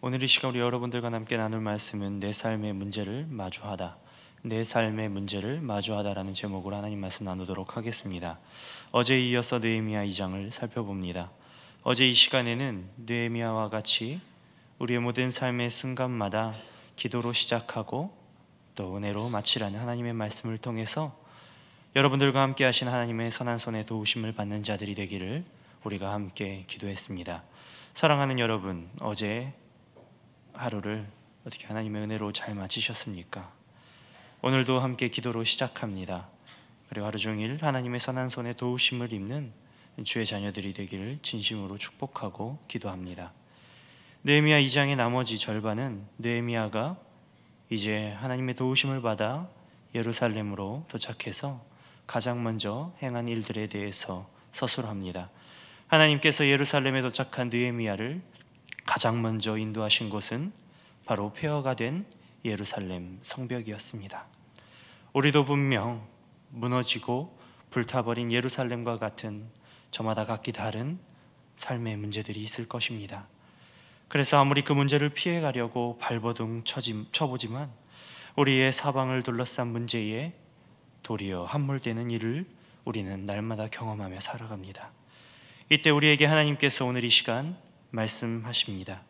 오늘 이 시간 우리 여러분들과 함께 나눌 말씀은 내 삶의 문제를 마주하다, 내 삶의 문제를 마주하다라는 제목으로 하나님 말씀 나누도록 하겠습니다. 어제에 이어서 느헤미야 2장을 살펴봅니다. 어제 이 시간에는 느헤미야와 같이 우리의 모든 삶의 순간마다 기도로 시작하고 또 은혜로 마치라는 하나님의 말씀을 통해서 여러분들과 함께 하신 하나님의 선한 손에 도우심을 받는 자들이 되기를 우리가 함께 기도했습니다. 사랑하는 여러분, 어제 하루를 어떻게 하나님의 은혜로 잘 마치셨습니까? 오늘도 함께 기도로 시작합니다. 그리고 하루 종일 하나님의 선한 손에 도우심을 입는 주의 자녀들이 되기를 진심으로 축복하고 기도합니다. 느헤미야 2장의 나머지 절반은 느헤미야가 이제 하나님의 도우심을 받아 예루살렘으로 도착해서 가장 먼저 행한 일들에 대해서 서술합니다. 하나님께서 예루살렘에 도착한 느헤미야를 가장 먼저 인도하신 곳은 바로 폐허가 된 예루살렘 성벽이었습니다. 우리도 분명 무너지고 불타버린 예루살렘과 같은 저마다 각기 다른 삶의 문제들이 있을 것입니다. 그래서 아무리 그 문제를 피해가려고 발버둥 쳐보지만 우리의 사방을 둘러싼 문제에 도리어 함몰되는 일을 우리는 날마다 경험하며 살아갑니다. 이때 우리에게 하나님께서 오늘 이 시간 말씀하십니다.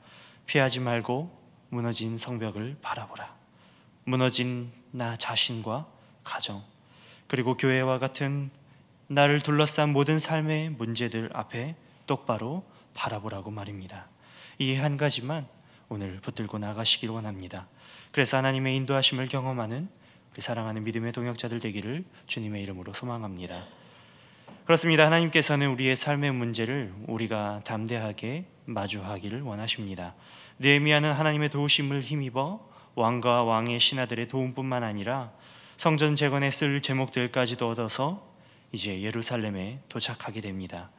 피하지 말고 무너진 성벽을 바라보라. 무너진 나 자신과 가정, 그리고 교회와 같은 나를 둘러싼 모든 삶의 문제들 앞에 똑바로 바라보라고 말입니다. 이 한 가지만 오늘 붙들고 나가시길 원합니다. 그래서 하나님의 인도하심을 경험하는 우리 사랑하는 믿음의 동역자들 되기를 주님의 이름으로 소망합니다. 그렇습니다. 하나님께서는 우리의 삶의 문제를 우리가 담대하게 마주하기를 원하십니다. 느헤미야는 하나님의 도우심을 힘입어 왕과 왕의 신하들의 도움뿐만 아니라 성전 재건에 쓸 제목들까지도 얻어서 이제 예루살렘에 도착하게 됩니다.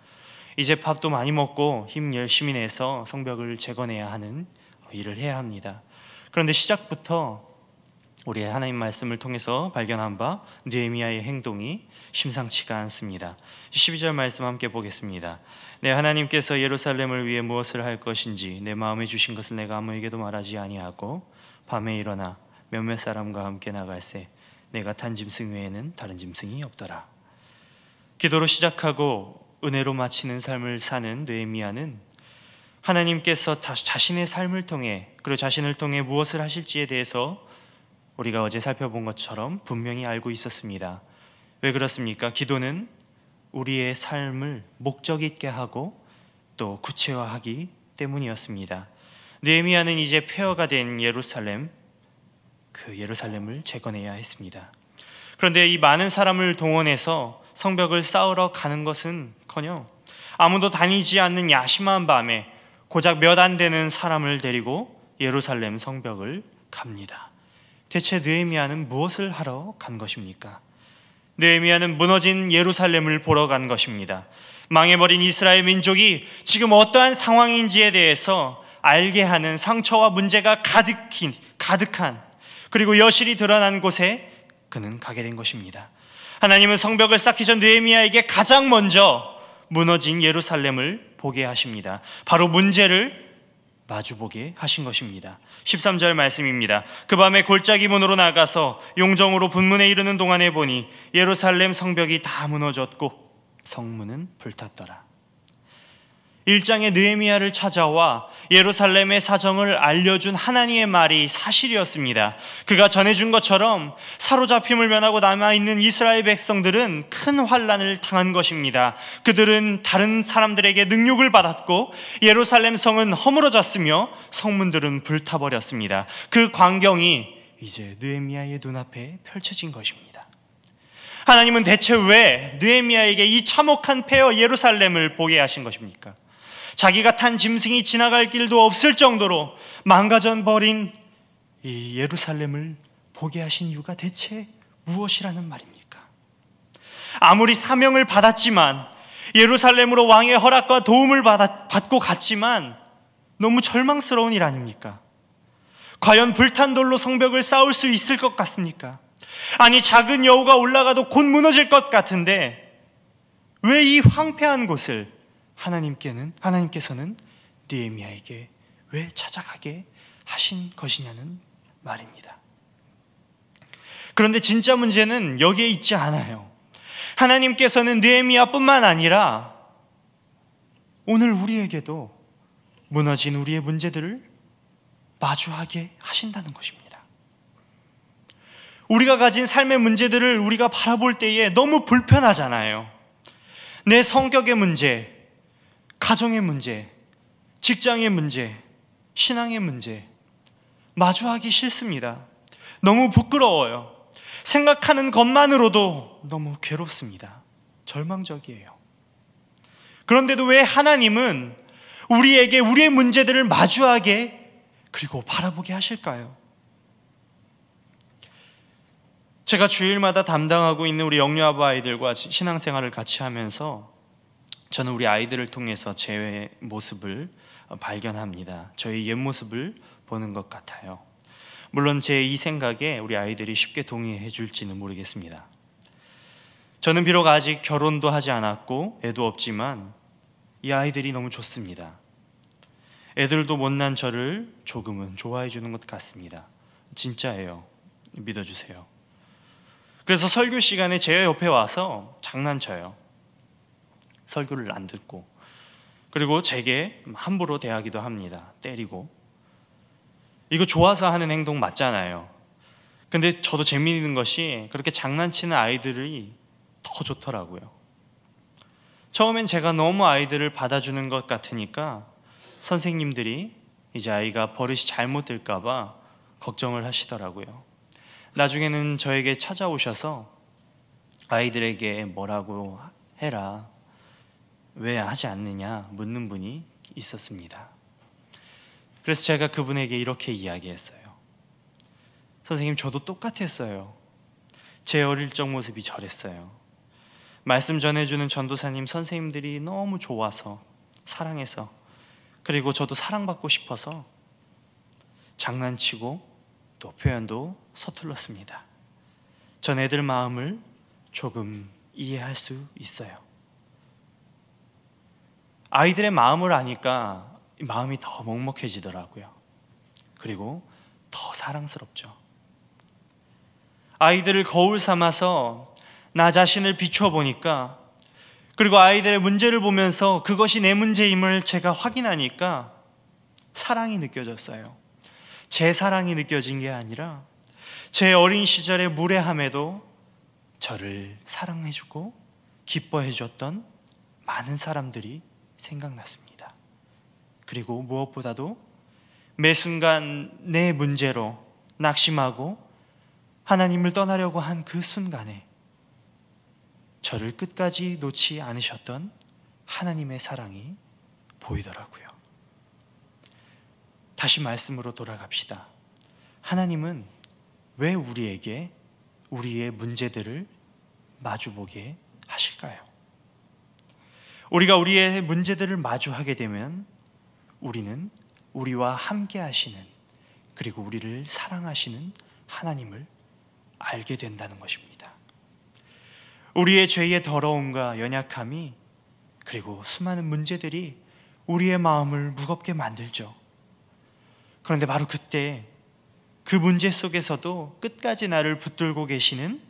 이제 밥도 많이 먹고 힘 열심히 내서 성벽을 재건해야 하는 일을 해야 합니다. 그런데 시작부터 우리의 하나님 말씀을 통해서 발견한 바 느헤미야의 행동이 심상치가 않습니다. 12절 말씀 함께 보겠습니다. 내 하나님께서 예루살렘을 위해 무엇을 할 것인지 내 마음에 주신 것을 내가 아무에게도 말하지 아니하고 밤에 일어나 몇몇 사람과 함께 나갈새 내가 탄 짐승 외에는 다른 짐승이 없더라. 기도로 시작하고 은혜로 마치는 삶을 사는 느헤미야는 하나님께서 자신의 삶을 통해 그리고 자신을 통해 무엇을 하실지에 대해서 우리가 어제 살펴본 것처럼 분명히 알고 있었습니다. 왜 그렇습니까? 기도는 우리의 삶을 목적 있게 하고 또 구체화하기 때문이었습니다. 느헤미야는 이제 폐허가 된 예루살렘, 그 예루살렘을 재건해야 했습니다. 그런데 이 많은 사람을 동원해서 성벽을 쌓으러 가는 것은커녕 아무도 다니지 않는 야심한 밤에 고작 몇 안 되는 사람을 데리고 예루살렘 성벽을 갑니다. 대체 느헤미야는 무엇을 하러 간 것입니까? 느헤미야는 무너진 예루살렘을 보러 간 것입니다. 망해버린 이스라엘 민족이 지금 어떠한 상황인지에 대해서 알게 하는 상처와 문제가 가득한 그리고 여실히 드러난 곳에 그는 가게 된 것입니다. 하나님은 성벽을 쌓기 전 느헤미야에게 가장 먼저 무너진 예루살렘을 보게 하십니다. 바로 문제를 마주보게 하신 것입니다. 13절 말씀입니다. 그 밤에 골짜기 문으로 나가서 용정으로 분문에 이르는 동안에 보니 예루살렘 성벽이 다 무너졌고 성문은 불탔더라. 1장의 느헤미야를 찾아와 예루살렘의 사정을 알려준 하나님의 말이 사실이었습니다. 그가 전해준 것처럼 사로잡힘을 면하고 남아있는 이스라엘 백성들은 큰 환난을 당한 것입니다. 그들은 다른 사람들에게 능욕을 받았고 예루살렘 성은 허물어졌으며 성문들은 불타버렸습니다. 그 광경이 이제 느헤미야의 눈앞에 펼쳐진 것입니다. 하나님은 대체 왜 느헤미야에게 이 참혹한 폐허 예루살렘을 보게 하신 것입니까? 자기가 탄 짐승이 지나갈 길도 없을 정도로 망가져 버린 이 예루살렘을 보게 하신 이유가 대체 무엇이라는 말입니까? 아무리 사명을 받았지만 예루살렘으로 왕의 허락과 도움을 받고 갔지만 너무 절망스러운 일 아닙니까? 과연 불탄 돌로 성벽을 쌓을 수 있을 것 같습니까? 아니, 작은 여우가 올라가도 곧 무너질 것 같은데 왜 이 황폐한 곳을 하나님께서는 느헤미야에게 왜 찾아가게 하신 것이냐는 말입니다. 그런데 진짜 문제는 여기에 있지 않아요. 하나님께서는 느헤미야뿐만 아니라 오늘 우리에게도 무너진 우리의 문제들을 마주하게 하신다는 것입니다. 우리가 가진 삶의 문제들을 우리가 바라볼 때에 너무 불편하잖아요. 내 성격의 문제, 가정의 문제, 직장의 문제, 신앙의 문제 마주하기 싫습니다. 너무 부끄러워요. 생각하는 것만으로도 너무 괴롭습니다. 절망적이에요. 그런데도 왜 하나님은 우리에게 우리의 문제들을 마주하게 그리고 바라보게 하실까요? 제가 주일마다 담당하고 있는 우리 영유아부 아이들과 신앙생활을 같이 하면서 저는 우리 아이들을 통해서 제 모습을 발견합니다. 저의 옛 모습을 보는 것 같아요. 물론 제 이 생각에 우리 아이들이 쉽게 동의해 줄지는 모르겠습니다. 저는 비록 아직 결혼도 하지 않았고 애도 없지만 이 아이들이 너무 좋습니다. 애들도 못난 저를 조금은 좋아해 주는 것 같습니다. 진짜예요. 믿어주세요. 그래서 설교 시간에 제 옆에 와서 장난쳐요. 설교를 안 듣고. 그리고 제게 함부로 대하기도 합니다. 때리고. 이거 좋아서 하는 행동 맞잖아요. 근데 저도 재미있는 것이 그렇게 장난치는 아이들이 더 좋더라고요. 처음엔 제가 너무 아이들을 받아주는 것 같으니까 선생님들이 이제 아이가 버릇이 잘못될까 봐 걱정을 하시더라고요. 나중에는 저에게 찾아오셔서 아이들에게 뭐라고 해라, 왜 하지 않느냐 묻는 분이 있었습니다. 그래서 제가 그분에게 이렇게 이야기했어요. 선생님, 저도 똑같았어요. 제 어릴 적 모습이 저랬어요. 말씀 전해주는 전도사님 선생님들이 너무 좋아서, 사랑해서, 그리고 저도 사랑받고 싶어서 장난치고 또 표현도 서툴렀습니다. 전 애들 마음을 조금 이해할 수 있어요. 아이들의 마음을 아니까 마음이 더 먹먹해지더라고요. 그리고 더 사랑스럽죠. 아이들을 거울 삼아서 나 자신을 비추어 보니까, 그리고 아이들의 문제를 보면서 그것이 내 문제임을 제가 확인하니까 사랑이 느껴졌어요. 제 사랑이 느껴진 게 아니라 제 어린 시절의 무례함에도 저를 사랑해주고 기뻐해줬던 많은 사람들이 생각났습니다. 그리고 무엇보다도 매 순간 내 문제로 낙심하고 하나님을 떠나려고 한 그 순간에 저를 끝까지 놓지 않으셨던 하나님의 사랑이 보이더라고요. 다시 말씀으로 돌아갑시다. 하나님은 왜 우리에게 우리의 문제들을 마주보게 하실까요? 우리가 우리의 문제들을 마주하게 되면 우리는 우리와 함께 하시는, 그리고 우리를 사랑하시는 하나님을 알게 된다는 것입니다. 우리의 죄의 더러움과 연약함이, 그리고 수많은 문제들이 우리의 마음을 무겁게 만들죠. 그런데 바로 그때 그 문제 속에서도 끝까지 나를 붙들고 계시는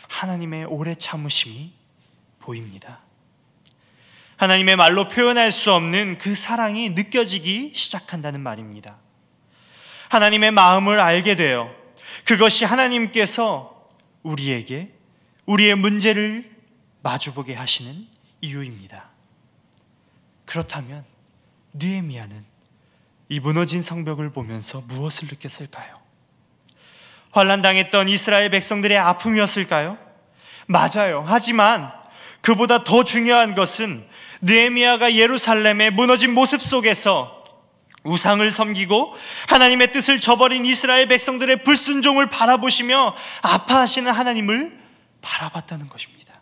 하나님의 오래 참으심이 보입니다. 하나님의 말로 표현할 수 없는 그 사랑이 느껴지기 시작한다는 말입니다. 하나님의 마음을 알게 되어 그것이 하나님께서 우리에게 우리의 문제를 마주보게 하시는 이유입니다. 그렇다면 느헤미야는 이 무너진 성벽을 보면서 무엇을 느꼈을까요? 환난당했던 이스라엘 백성들의 아픔이었을까요? 맞아요. 하지만 그보다 더 중요한 것은 느헤미야가 예루살렘의 무너진 모습 속에서 우상을 섬기고 하나님의 뜻을 저버린 이스라엘 백성들의 불순종을 바라보시며 아파하시는 하나님을 바라봤다는 것입니다.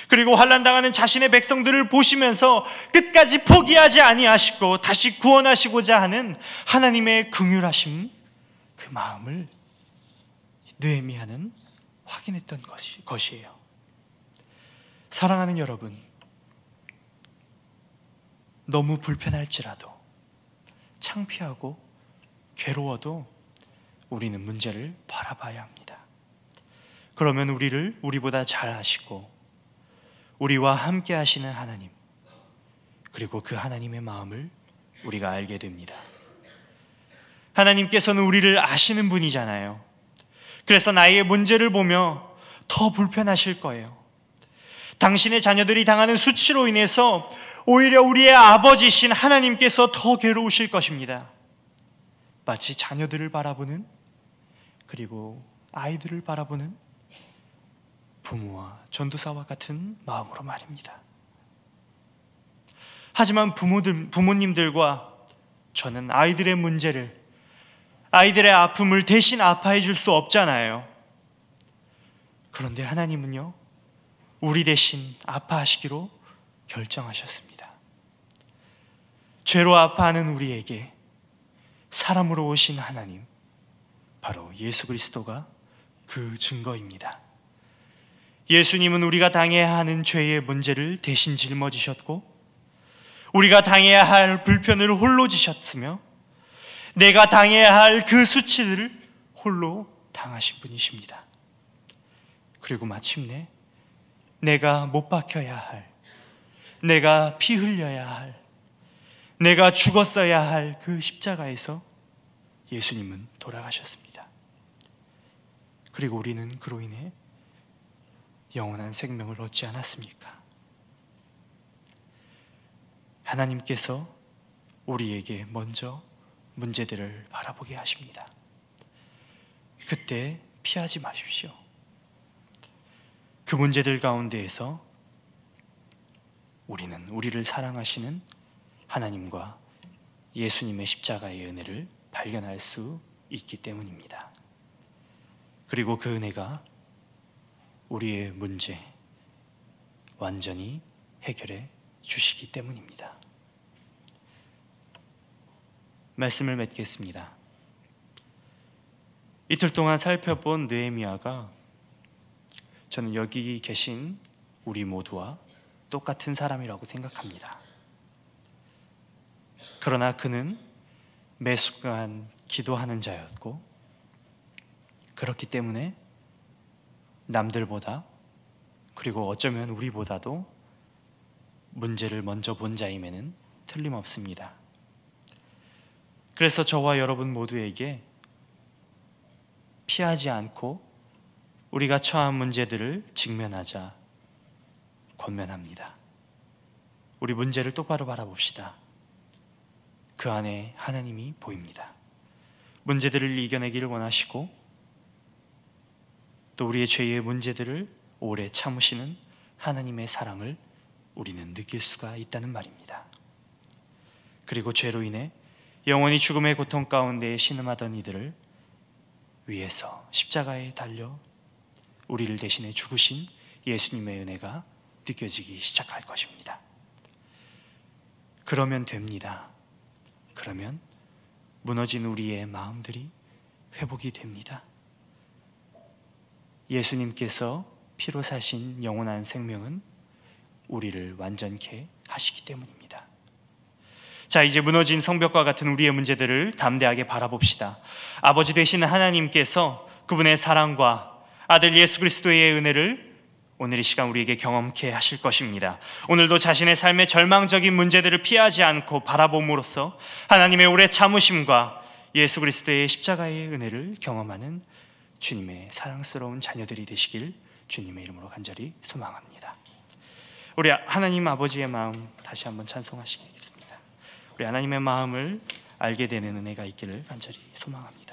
그리고 환난당하는 자신의 백성들을 보시면서 끝까지 포기하지 아니하시고 다시 구원하시고자 하는 하나님의 긍휼하심, 그 마음을 느헤미야는 확인했던 것이에요. 사랑하는 여러분, 너무 불편할지라도, 창피하고 괴로워도 우리는 문제를 바라봐야 합니다. 그러면 우리를 우리보다 잘 아시고 우리와 함께 하시는 하나님, 그리고 그 하나님의 마음을 우리가 알게 됩니다. 하나님께서는 우리를 아시는 분이잖아요. 그래서 나의 문제를 보며 더 불편하실 거예요. 당신의 자녀들이 당하는 수치로 인해서 오히려 우리의 아버지신 하나님께서 더 괴로우실 것입니다. 마치 자녀들을 바라보는, 그리고 아이들을 바라보는 부모와 전도사와 같은 마음으로 말입니다. 하지만 부모님들과 저는 아이들의 문제를, 아이들의 아픔을 대신 아파해 줄 수 없잖아요. 그런데 하나님은요, 우리 대신 아파하시기로 결정하셨습니다. 죄로 아파하는 우리에게 사람으로 오신 하나님, 바로 예수 그리스도가 그 증거입니다. 예수님은 우리가 당해야 하는 죄의 문제를 대신 짊어지셨고, 우리가 당해야 할 불편을 홀로 지셨으며, 내가 당해야 할 그 수치들을 홀로 당하신 분이십니다. 그리고 마침내 내가 못 박혀야 할, 내가 피 흘려야 할, 내가 죽었어야 할 그 십자가에서 예수님은 돌아가셨습니다. 그리고 우리는 그로 인해 영원한 생명을 얻지 않았습니까? 하나님께서 우리에게 먼저 문제들을 바라보게 하십니다. 그때 피하지 마십시오. 그 문제들 가운데에서 우리는 우리를 사랑하시는 하나님과 예수님의 십자가의 은혜를 발견할 수 있기 때문입니다. 그리고 그 은혜가 우리의 문제 완전히 해결해 주시기 때문입니다. 말씀을 맺겠습니다. 이틀 동안 살펴본 느헤미야가 저는 여기 계신 우리 모두와 똑같은 사람이라고 생각합니다. 그러나 그는 매 순간 기도하는 자였고, 그렇기 때문에 남들보다, 그리고 어쩌면 우리보다도 문제를 먼저 본 자임에는 틀림없습니다. 그래서 저와 여러분 모두에게 피하지 않고 우리가 처한 문제들을 직면하자 권면합니다. 우리 문제를 똑바로 바라봅시다. 그 안에 하나님이 보입니다. 문제들을 이겨내기를 원하시고, 또 우리의 죄의 문제들을 오래 참으시는 하나님의 사랑을 우리는 느낄 수가 있다는 말입니다. 그리고 죄로 인해 영원히 죽음의 고통 가운데 신음하던 이들을 위해서 십자가에 달려 우리를 대신해 죽으신 예수님의 은혜가 느껴지기 시작할 것입니다. 그러면 됩니다. 그러면 무너진 우리의 마음들이 회복이 됩니다. 예수님께서 피로 사신 영원한 생명은 우리를 완전케 하시기 때문입니다. 자, 이제 무너진 성벽과 같은 우리의 문제들을 담대하게 바라봅시다. 아버지 되시는 하나님께서 그분의 사랑과 아들 예수 그리스도의 은혜를 오늘 이 시간 우리에게 경험케 하실 것입니다. 오늘도 자신의 삶의 절망적인 문제들을 피하지 않고 바라봄으로써 하나님의 오래 참으심과 예수 그리스도의 십자가의 은혜를 경험하는 주님의 사랑스러운 자녀들이 되시길 주님의 이름으로 간절히 소망합니다. 우리 하나님 아버지의 마음 다시 한번 찬송하시겠습니다. 우리 하나님의 마음을 알게 되는 은혜가 있기를 간절히 소망합니다.